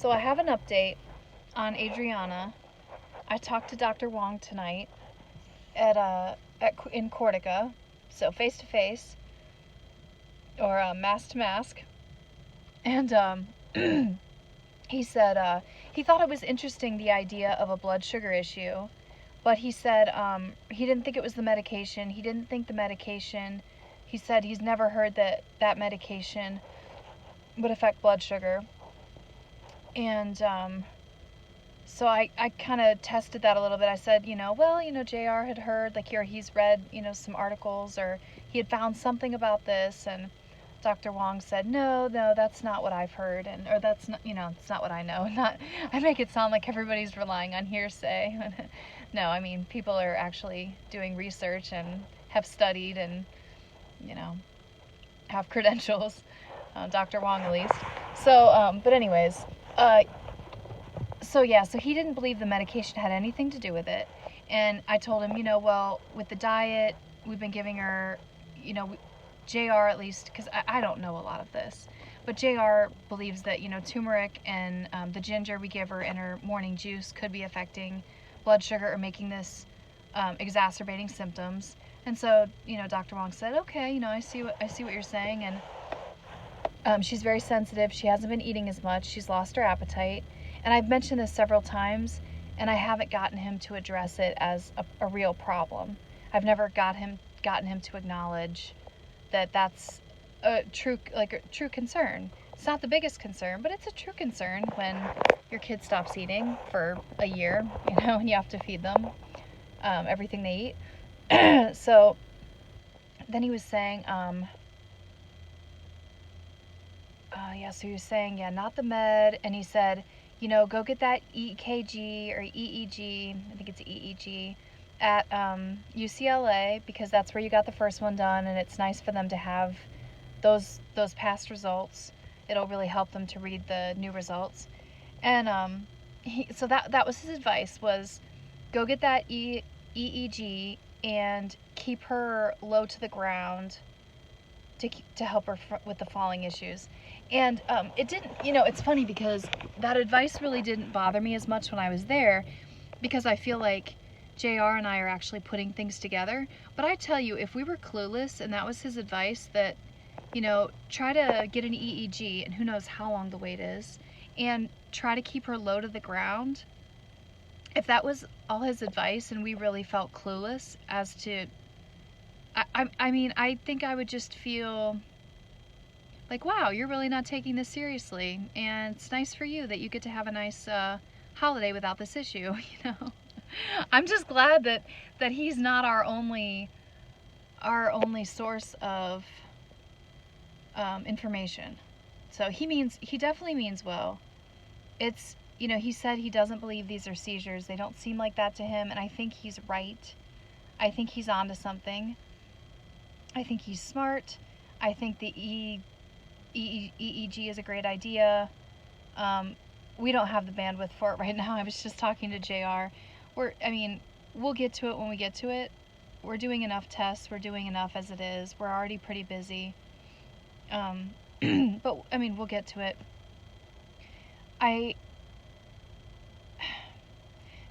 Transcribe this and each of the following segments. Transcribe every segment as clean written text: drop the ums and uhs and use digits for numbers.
So I have an update on Adriana. I talked to Dr. Wong tonight in Cortica, so face to face or mask to mask, and he said he thought it was interesting, the idea of a blood sugar issue, but he said he didn't think it was the medication. He didn't think the medication. He said he's never heard that medication would affect blood sugar. And so I kind of tested that a little bit. I said, JR had heard, like, he's read, some articles, or he had found something about this. And Dr. Wong said, no, that's not what I've heard. Or that's not, it's not what I know. I make it sound like everybody's relying on hearsay. No, I mean, people are actually doing research and have studied and, have credentials. Dr. Wong, at least. So, but anyways, so he didn't believe the medication had anything to do with it. And I told him, with the diet, we've been giving her, JR at least, because I don't know a lot of this, but JR believes that, turmeric and the ginger we give her in her morning juice could be affecting blood sugar or making this exacerbating symptoms. And so, Dr. Wong said, okay, I see what you're saying. And she's very sensitive. She hasn't been eating as much. She's lost her appetite. And I've mentioned this several times, and I haven't gotten him to address it as a real problem. I've never gotten him to acknowledge that that's a true concern. It's not the biggest concern, but it's a true concern when your kid stops eating for a year, and you have to feed them everything they eat. So then he was saying, so he was saying, not the med, and he said, go get that EKG or EEG, I think it's EEG, at UCLA, because that's where you got the first one done, and it's nice for them to have those past results. It'll really help them to read the new results. And so that was his advice, was go get that EEG and keep her low to the ground to help her with the falling issues. And it didn't, it's funny because that advice really didn't bother me as much when I was there, because I feel like JR and I are actually putting things together. But I tell you, if we were clueless and that was his advice, that, try to get an EEG, and who knows how long the wait is, and try to keep her low to the ground. If that was all his advice and we really felt clueless as to, I mean, I think I would just feel like, wow, you're really not taking this seriously, and it's nice for you that you get to have a nice holiday without this issue. I'm just glad that he's not our only source of information. So he definitely means well. It's, he said he doesn't believe these are seizures. They don't seem like that to him, and I think he's right. I think he's onto something. I think he's smart. I think the EEG is a great idea. We don't have the bandwidth for it right now. I was just talking to JR. We'll get to it when we get to it. We're doing enough tests. We're doing enough as it is. We're already pretty busy. But, we'll get to it.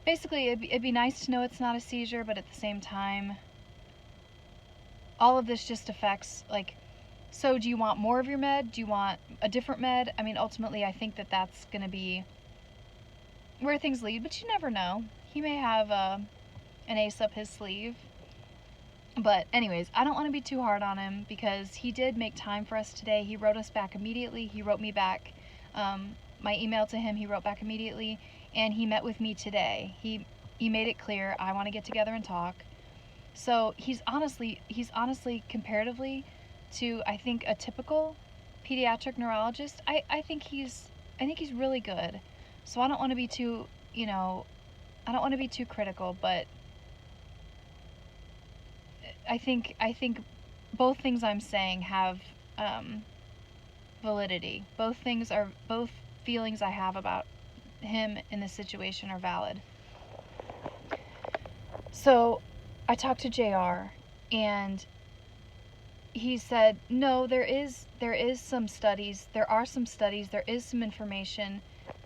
Basically, it'd be nice to know it's not a seizure, but at the same time, all of this just affects, so do you want more of your med? Do you want a different med? Ultimately, I think that's going to be where things lead, but you never know. He may have an ace up his sleeve. But anyways, I don't want to be too hard on him, because he did make time for us today. He wrote us back immediately. He wrote me back my email to him. He wrote back immediately, and he met with me today. He made it clear, I want to get together and talk. So he's honestly comparatively to, I think, a typical pediatric neurologist, I think he's really good. So I don't want to be too, critical, but I think both things I'm saying have validity. Both feelings I have about him in this situation are valid. So I talked to JR, and he said, no, there are some studies, there is some information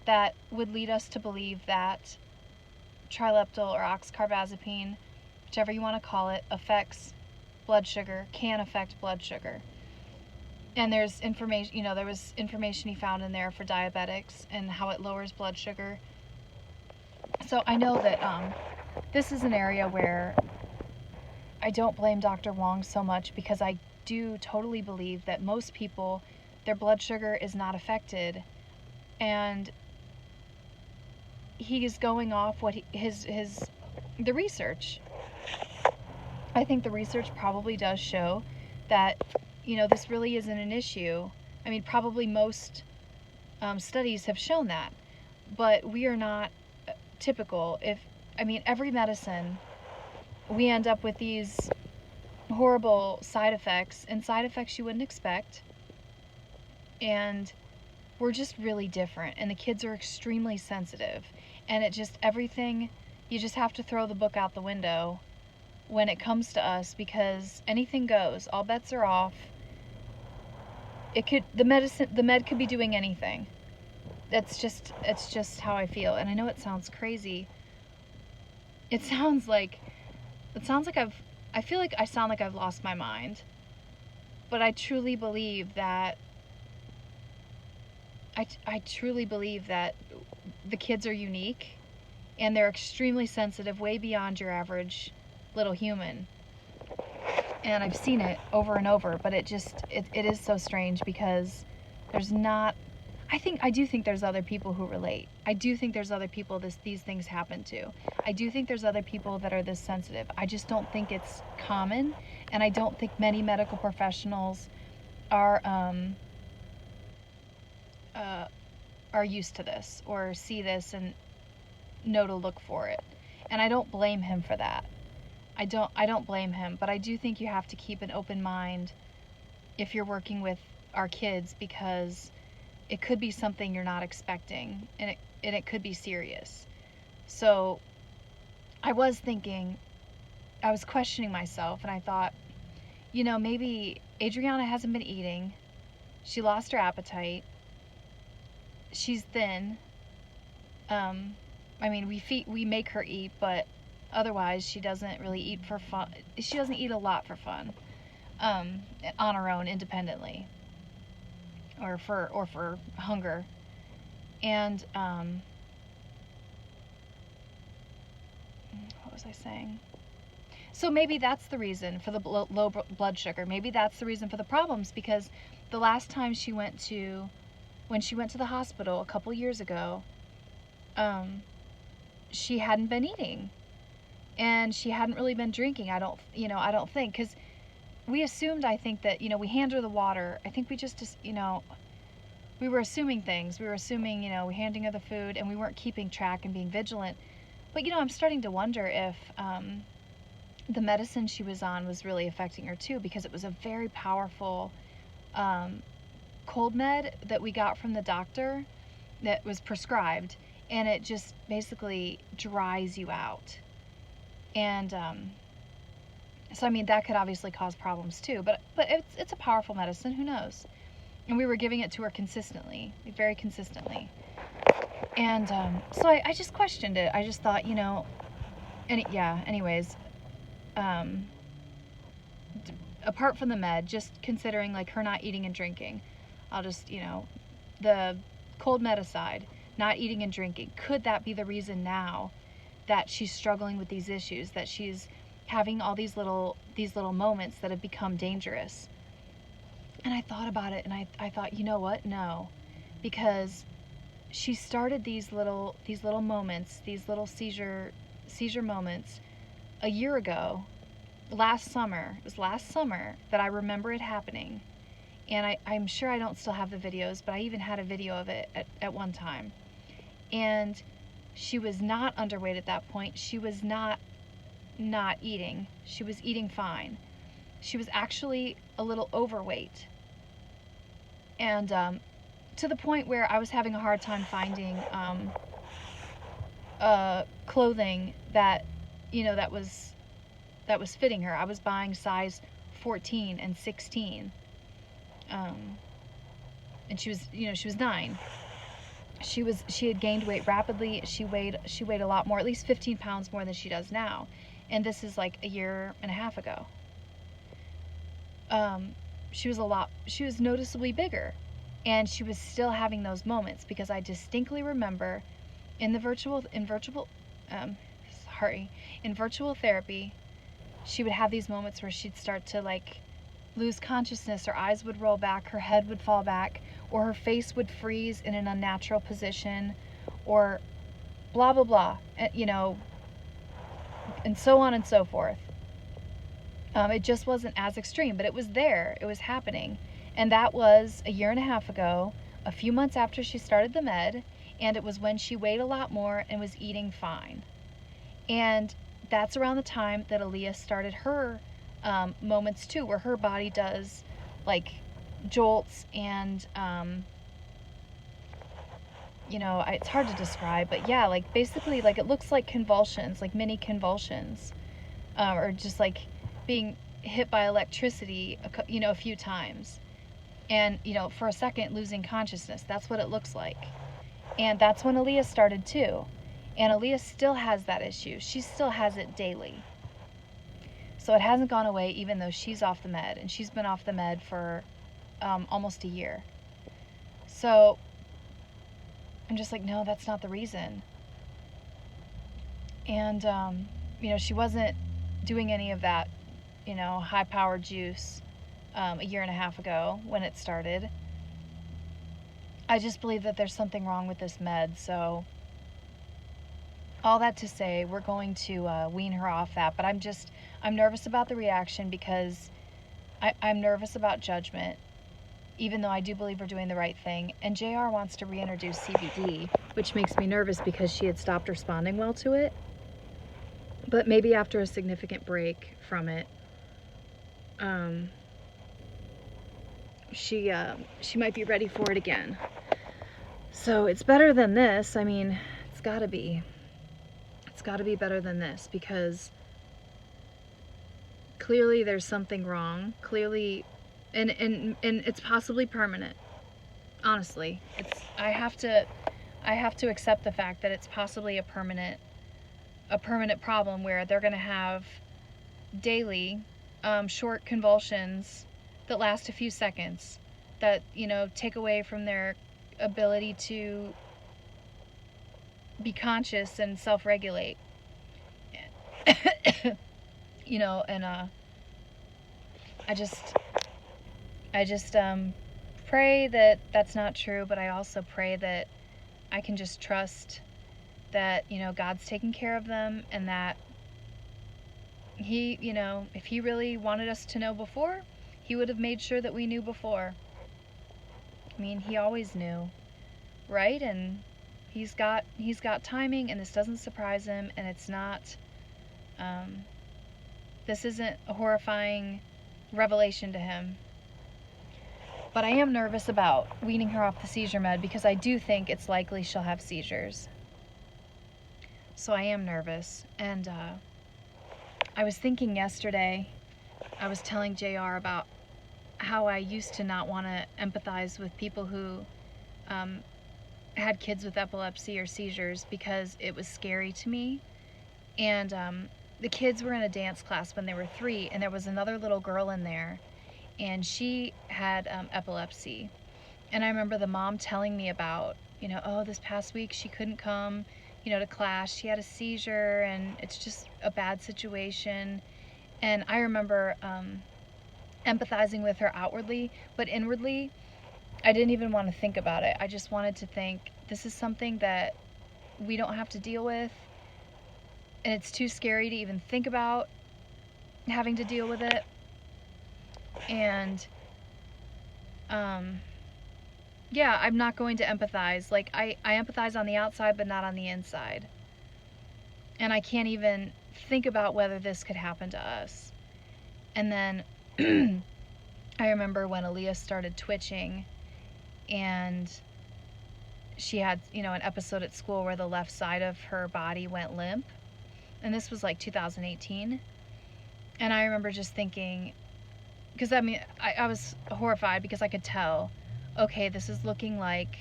that would lead us to believe that trileptal or oxcarbazepine, whichever you want to call it, affects blood sugar, can affect blood sugar. And there's information, you know, there was information he found in there for diabetics and how it lowers blood sugar. So I know that this is an area where I don't blame Dr. Wong so much, because I do totally believe that most people, their blood sugar is not affected, and he is going off what the research. I think the research probably does show that, you know, this really isn't an issue. I mean, probably most studies have shown that, but we are not typical. Every medicine, we end up with these horrible side effects, and side effects you wouldn't expect, and we're just really different, and the kids are extremely sensitive, and everything, you just have to throw the book out the window when it comes to us, because anything goes, all bets are off. The med could be doing anything. It's just how I feel. And I know it sounds crazy. I feel like I sound like I've lost my mind. But I truly believe that I truly believe that the kids are unique, and they're extremely sensitive, way beyond your average little human. And I've seen it over and over, but it is so strange, because I do think there's other people who relate. I do think there's other people these things happen to. I do think there's other people that are this sensitive. I just don't think it's common, and I don't think many medical professionals are used to this, or see this and know to look for it. And I don't blame him for that. I don't blame him, but I do think you have to keep an open mind if you're working with our kids, because it could be something you're not expecting, and it could be serious. So I was questioning myself, and I thought, you know, maybe Adriana hasn't been eating. She lost her appetite. She's thin. We make her eat, but otherwise she doesn't really eat for fun. She doesn't eat a lot for fun, on her own, independently, or for hunger. And what was I saying? So maybe that's the reason for the low blood sugar. Maybe that's the reason for the problems, because the last time when she went to the hospital a couple years ago, she hadn't been eating, and she hadn't really been drinking. I don't think, because we assumed, I think, that, you know, we hand her the water. I think we we were assuming things. We were assuming, you know, we handing her the food, and we weren't keeping track and being vigilant. But, you know, I'm starting to wonder if the medicine she was on was really affecting her too, because it was a very powerful cold med that we got from the doctor that was prescribed, and it just basically dries you out. And so I mean, that could obviously cause problems too, but it's a powerful medicine. Who knows? And we were giving it to her consistently, very consistently. And so I just questioned it. I just thought, you know, anyways, apart from the med, just considering like her not eating and drinking, I'll just, you know, the cold med aside, not eating and drinking, could that be the reason now that she's struggling with these issues, that she's having all these little moments that have become dangerous? And I thought about it, and I thought, you know what? No, because she started these little moments, these little seizure moments a year ago, last summer. It was last summer that I remember it happening. And I'm sure I don't still have the videos, but I even had a video of it at one time. And she was not underweight at that point. She was not eating. She was eating fine. She was actually a little overweight. And to the point where I was having a hard time finding clothing that, you know, that was fitting her. I was buying size 14 and 16. And she was 9. she had gained weight rapidly. She weighed a lot more, at least 15 pounds more than she does now. And this is like a year and a half ago. She was noticeably bigger. And she was still having those moments, because I distinctly remember in virtual therapy, she would have these moments where she'd start to like lose consciousness, her eyes would roll back, her head would fall back, or her face would freeze in an unnatural position, or blah blah blah, and so on and so forth. It just wasn't as extreme, but it was there, it was happening. And that was a year and a half ago, a few months after she started the med, and it was when she weighed a lot more and was eating fine. And that's around the time that Aaliyah started her moments too, where her body does like jolts and it's hard to describe, but yeah, like basically like it looks like convulsions, like mini convulsions, or just like being hit by electricity a few times, and for a second losing consciousness. That's what it looks like. And that's when Aaliyah started too. And Aaliyah still has that issue. She still has it daily. So it hasn't gone away, even though she's off the med, and she's been off the med for almost a year. So I'm just like, no, that's not the reason. And she wasn't doing any of that high powered juice a year and a half ago when it started. I just believe that there's something wrong with this med. So all that to say, we're going to wean her off that. But I'm nervous about the reaction, because I'm nervous about judgment, even though I do believe we're doing the right thing. And JR wants to reintroduce CBD, which makes me nervous because she had stopped responding well to it. But maybe after a significant break from it, she might be ready for it again. So it's better than this. I mean, it's got to be. It's got to be better than this, because clearly there's something wrong. Clearly, and it's possibly permanent. Honestly, I have to accept the fact that it's possibly a permanent problem, where they're going to have daily short convulsions that last a few seconds, that take away from their ability to be conscious and self-regulate. And I just pray that that's not true, but I also pray that I can just trust that God's taking care of them, and that he, if he really wanted us to know before, he would have made sure that we knew before. I mean, he always knew, right? And he's got timing, and this doesn't surprise him, and it's not this isn't a horrifying revelation to him. But I am nervous about weaning her off the seizure med, because I do think it's likely she'll have seizures. So I am nervous. And I was thinking yesterday, I was telling JR about how I used to not want to empathize with people who had kids with epilepsy or seizures, because it was scary to me. And the kids were in a dance class when they were 3, and there was another little girl in there, and she had epilepsy. And I remember the mom telling me about, oh, this past week she couldn't come, to class. She had a seizure, and it's just a bad situation. And I remember empathizing with her outwardly, but inwardly, I didn't even want to think about it. I just wanted to think, this is something that we don't have to deal with, and it's too scary to even think about having to deal with it. And yeah, I'm not going to empathize. Like, I empathize on the outside, but not on the inside. And I can't even think about whether this could happen to us. And then I remember when Aaliyah started twitching, and she had, an episode at school where the left side of her body went limp. And this was like 2018. And I remember just thinking, because I was horrified, because I could tell, okay, this is looking like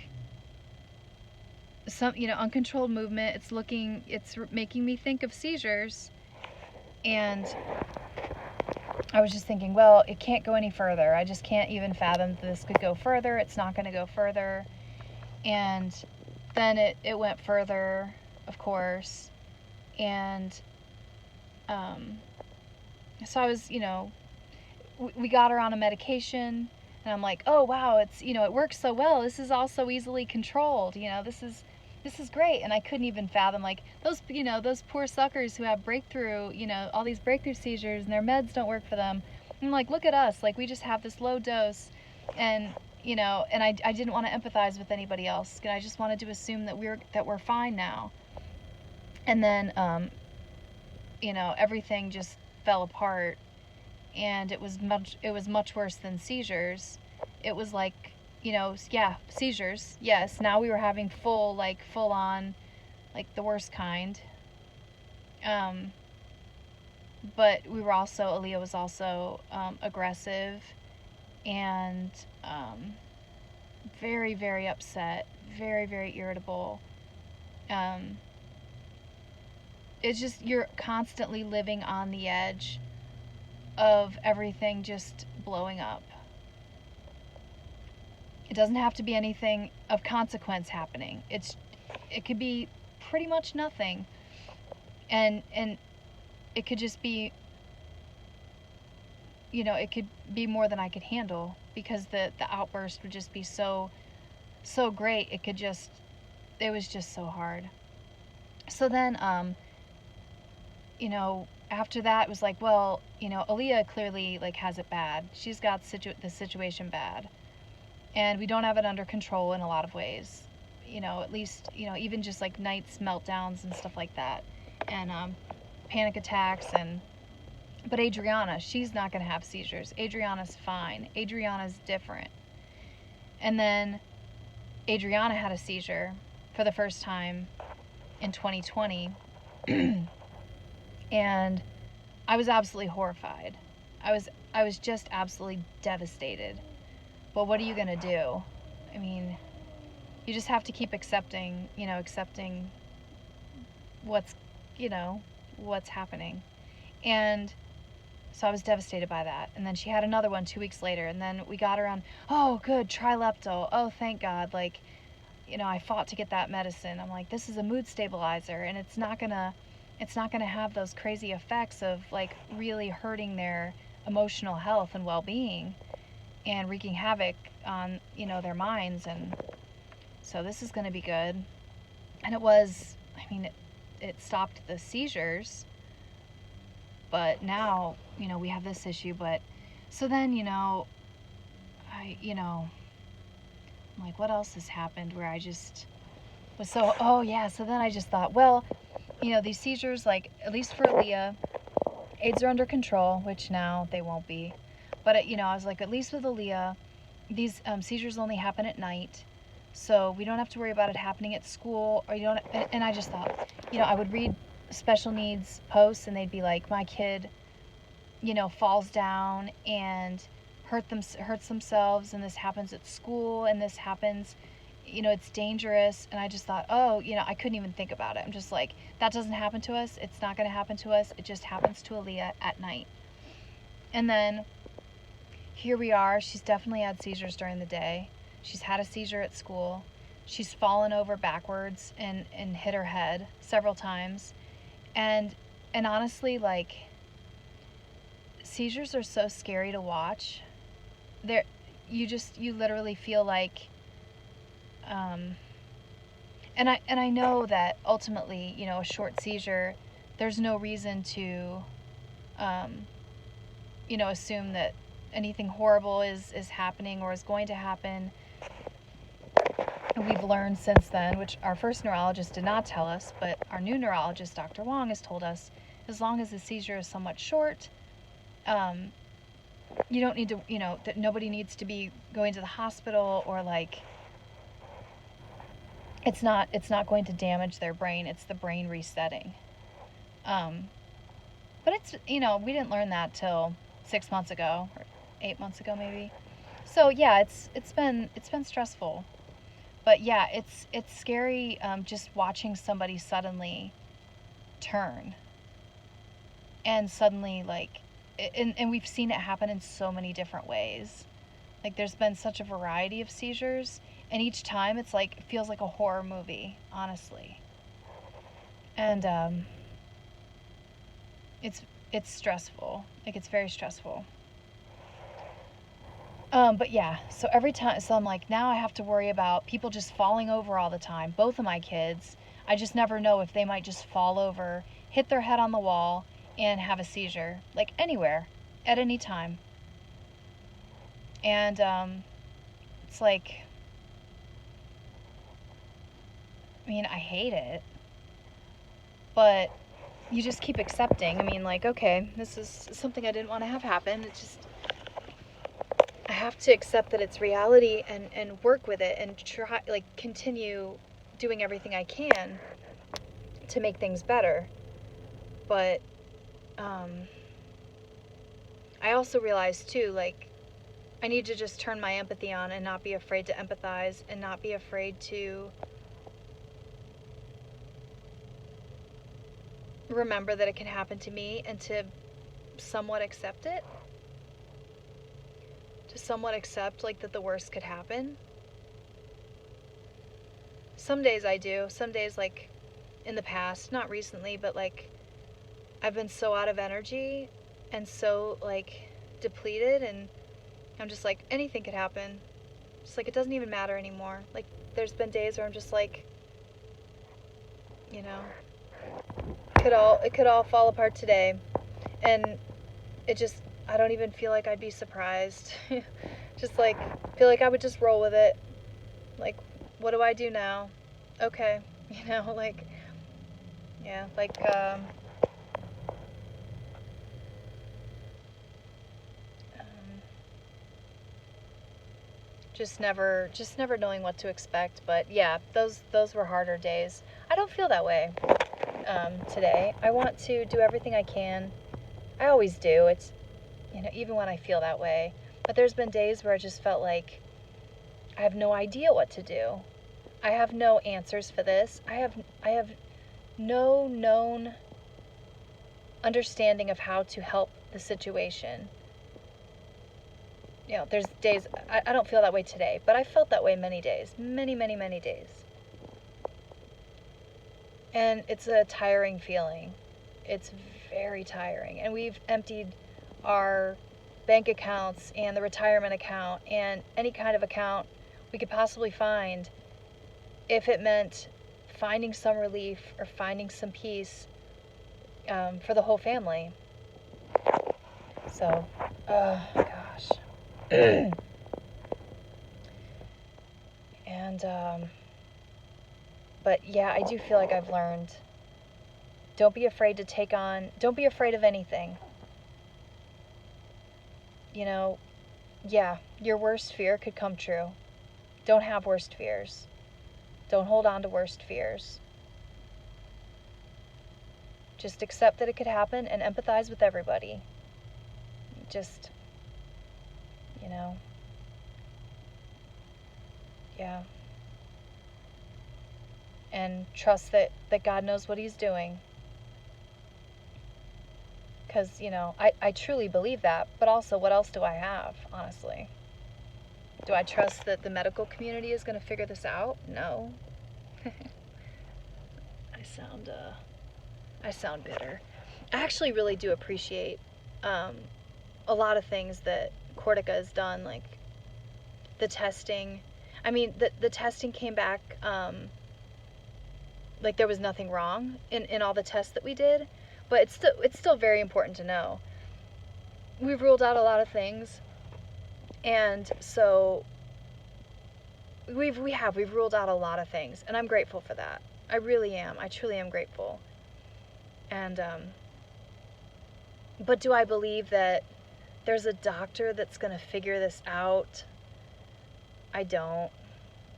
some, uncontrolled movement. It's making me think of seizures. And I was just thinking, well, it can't go any further. I just can't even fathom that this could go further. It's not going to go further. And then it went further, of course. And so I was, we got her on a medication. And I'm like, oh, wow, it works so well. This is all so easily controlled. This is great. And I couldn't even fathom, like, those poor suckers who have all these breakthrough seizures, and their meds don't work for them. I'm like, look at us. Like, we just have this low dose. And, and I didn't want to empathize with anybody else. I just wanted to assume that we're fine now. And then, everything just fell apart. And it was much worse than seizures. It was like, seizures. Yes, now we were having full on, like the worst kind. But Aaliyah was also aggressive and very, very upset, very, very irritable. It's just, you're constantly living on the edge of everything just blowing up. It doesn't have to be anything of consequence happening. It could be pretty much nothing. And it could just be, it could be more than I could handle, because the outburst would just be so great. It was just so hard. So then, after that, it was like, well, Aaliyah clearly has it bad. She's got the situation bad, and we don't have it under control in a lot of ways. At least, even just like nights meltdowns and stuff like that, and panic attacks. But Adriana, she's not going to have seizures. Adriana's fine. Adriana's different. And then Adriana had a seizure for the first time in 2020. And I was absolutely horrified. I was just absolutely devastated. But what are you going to do? I mean, you just have to keep accepting what's happening. And so I was devastated by that. And then she had another one 2 weeks later, and then we got her on, oh, good, Trileptal. Oh, thank God. I fought to get that medicine. I'm like, this is a mood stabilizer, and it's not gonna have those crazy effects of really hurting their emotional health and well-being and wreaking havoc on their minds. And so this is going to be good. And it stopped the seizures, but now we have this issue. But so then I'm like, what else has happened where I just was so, oh yeah. So then I just thought, well, these seizures, at least for Aaliyah, AIDS are under control, which now they won't be. But, I was like, at least with Aaliyah, these seizures only happen at night. So we don't have to worry about it happening at school. And I just thought, I would read special needs posts, and they'd be like, my kid, falls down and hurts themselves, and this happens at school, and this happens, it's dangerous. And I just thought, oh, I couldn't even think about it. I'm just like, that doesn't happen to us. It's not going to happen to us. It just happens to Aaliyah at night. And then here we are. She's definitely had seizures during the day. She's had a seizure at school. She's fallen over backwards and hit her head several times. And honestly, seizures are so scary to watch. You literally feel like, and I know that ultimately, a short seizure, there's no reason to, assume that anything horrible is happening or is going to happen. And we've learned since then, which our first neurologist did not tell us, but our new neurologist, Dr. Wong, has told us, as long as the seizure is somewhat short, you don't need to, that nobody needs to be going to the hospital, or it's not going to damage their brain. It's the brain resetting. But it's, we didn't learn that till 6 months ago, or 8 months ago maybe. So yeah, it's been stressful. But yeah, it's scary, just watching somebody suddenly turn, and suddenly, like, and we've seen it happen in so many different ways. Like, there's been such a variety of seizures, and each time it's like, it feels like a horror movie, honestly. And it's it's stressful. Like, it's very stressful. But yeah, so every time, so I'm like, now I have to worry about people just falling over all the time. Both of my kids, I just never know if they might just fall over, hit their head on the wall, and have a seizure, like anywhere, at any time. And it's like, I mean, I hate it, but you just keep accepting. I mean, like, okay, this is something I didn't want to have happen. It's just, I have to accept that it's reality, and work with it, and try, like, continue doing everything I can to make things better. But I also realized too, like, I need to just turn my empathy on and not be afraid to empathize, and not be afraid to remember that it can happen to me, and to somewhat accept it. To somewhat accept, like, that the worst could happen. Some days I do. Some days, like, in the past, not recently, but, like, I've been so out of energy and so, like, depleted, and I'm just like, anything could happen. Just like, it doesn't even matter anymore. Like, there's been days where I'm just like, you know, it could all fall apart today, and it just, I don't even feel like I'd be surprised. Just like, feel like I would just roll with it. Like, what do I do now? Okay, like, yeah, like, um, just never knowing what to expect. But yeah, those were harder days. I don't feel that way today. I want to do everything I can. I always do. It's, even when I feel that way. But there's been days where I just felt like I have no idea what to do. I have no answers for this. I have no known understanding of how to help the situation. There's days, I don't feel that way today, but I felt that way many days. Many, many, many days. And it's a tiring feeling. It's very tiring. And we've emptied our bank accounts and the retirement account and any kind of account we could possibly find, if it meant finding some relief or finding some peace, for the whole family. So, oh gosh. And, but yeah, I do feel like I've learned, don't be afraid of anything. Yeah, your worst fear could come true. Don't have worst fears. Don't hold on to worst fears. Just accept that it could happen and empathize with everybody. Just, yeah. And trust that God knows what he's doing. Because, I truly believe that. But also, what else do I have, honestly? Do I trust that the medical community is going to figure this out? No. I sound bitter. I actually really do appreciate a lot of things that Cortica has done, like the testing. I mean, the testing came back, like there was nothing wrong in all the tests that we did, but it's still very important to know. We've ruled out a lot of things, and so we've ruled out a lot of things, and I'm grateful for that. I really am. I truly am grateful. And but do I believe that there's a doctor that's going to figure this out? I don't.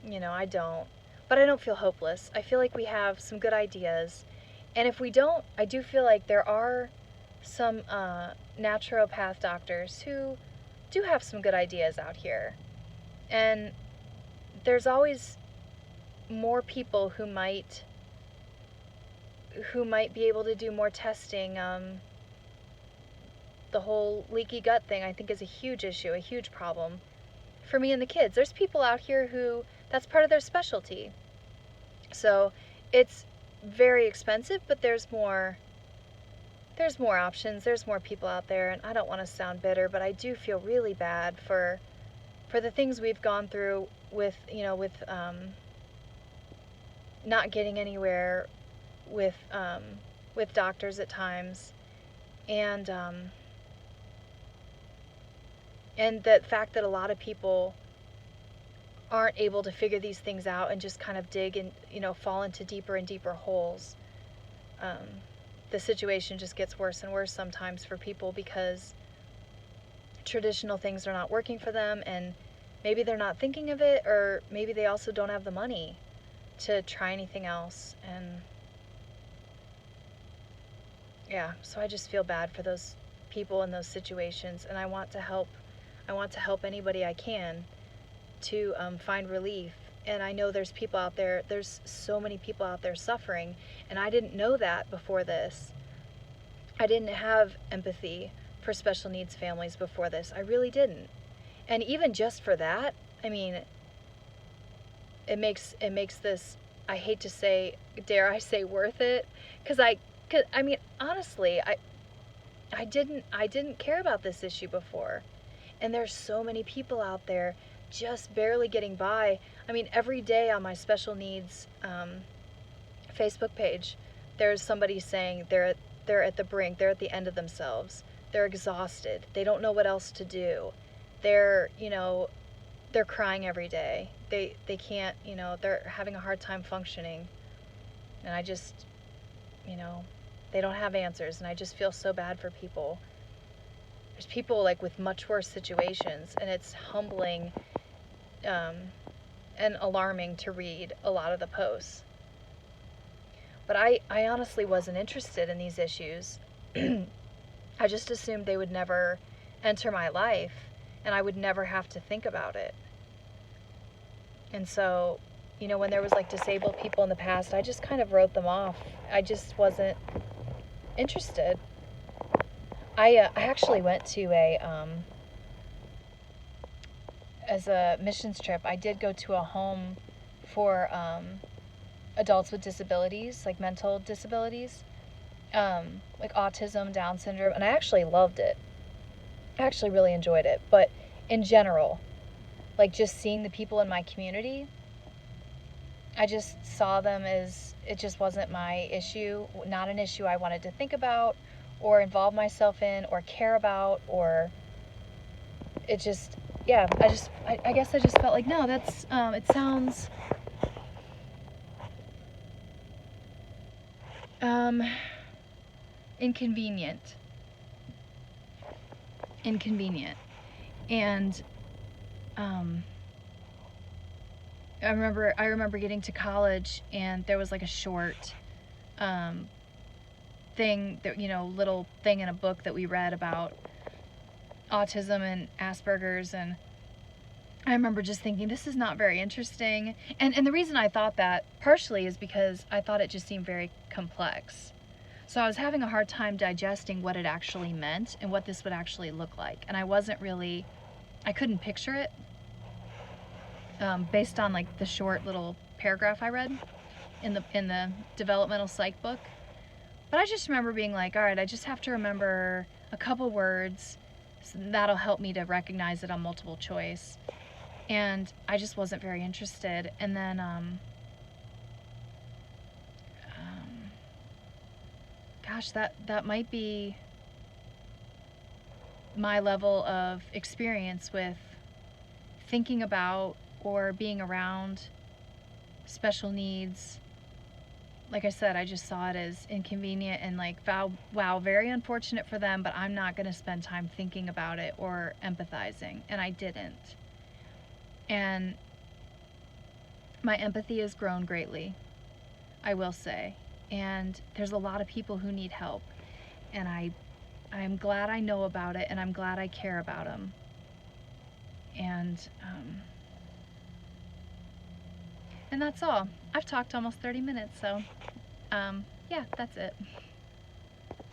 I don't. But I don't feel hopeless. I feel like we have some good ideas. And if we don't, I do feel like there are some naturopath doctors who do have some good ideas out here. And there's always more people who might be able to do more testing. The whole leaky gut thing, I think, is a huge issue, a huge problem for me and the kids. There's people out here who that's part of their specialty. So it's very expensive, but there's more options. There's more people out there, and I don't want to sound bitter, but I do feel really bad for the things we've gone through with, not getting anywhere with doctors at times, and the fact that a lot of people aren't able to figure these things out and just kind of dig and, fall into deeper and deeper holes. The situation just gets worse and worse sometimes for people because traditional things are not working for them, and maybe they're not thinking of it, or maybe they also don't have the money to try anything else. And yeah, so I just feel bad for those people in those situations, and I want to help anybody I can to find relief. And I know there's people out there, there's so many people out there suffering, and I didn't know that before this. I didn't have empathy for special needs families before this. I really didn't. And even just for that, I mean, it makes this, I hate to say, dare I say, worth it, because I mean, honestly, I didn't care about this issue before. And there's so many people out there just barely getting by. I mean, every day on my special needs Facebook page, there's somebody saying they're at the brink, they're at the end of themselves, they're exhausted, they don't know what else to do, they're crying every day, they can't, they're having a hard time functioning, and I just, they don't have answers, and I just feel so bad for people. There's people like with much worse situations, and it's humbling and alarming to read a lot of the posts. But I honestly wasn't interested in these issues. I just assumed they would never enter my life, and I would never have to think about it. And so, when there was like disabled people in the past, I just kind of wrote them off. I just wasn't interested. I actually went to as a missions trip, I did go to a home for adults with disabilities, like mental disabilities, like autism, Down syndrome, and I actually loved it. I actually really enjoyed it. But in general, like just seeing the people in my community, I just saw them as, it just wasn't my issue, not an issue I wanted to think about or involve myself in or care about, or it just, yeah, I guess I just felt like, no, that's, it sounds, inconvenient. And, I remember getting to college, and there was like a short, thing that, little thing in a book that we read about autism and Asperger's, and I remember just thinking, this is not very interesting. And the reason I thought that partially is because I thought it just seemed very complex. So I was having a hard time digesting what it actually meant and what this would actually look like. And I couldn't picture it based on like the short little paragraph I read in the developmental psych book. But I just remember being like, all right, I just have to remember a couple words, so that'll help me to recognize it on multiple choice. And I just wasn't very interested. And then, gosh, that might be my level of experience with thinking about or being around special needs. Like I said, I just saw it as inconvenient and like, wow, very unfortunate for them, but I'm not going to spend time thinking about it or empathizing. And I didn't. And my empathy has grown greatly, I will say. And there's a lot of people who need help. And I'm glad I know about it, and I'm glad I care about them. And And that's all. I've talked almost 30 minutes, so yeah, that's it.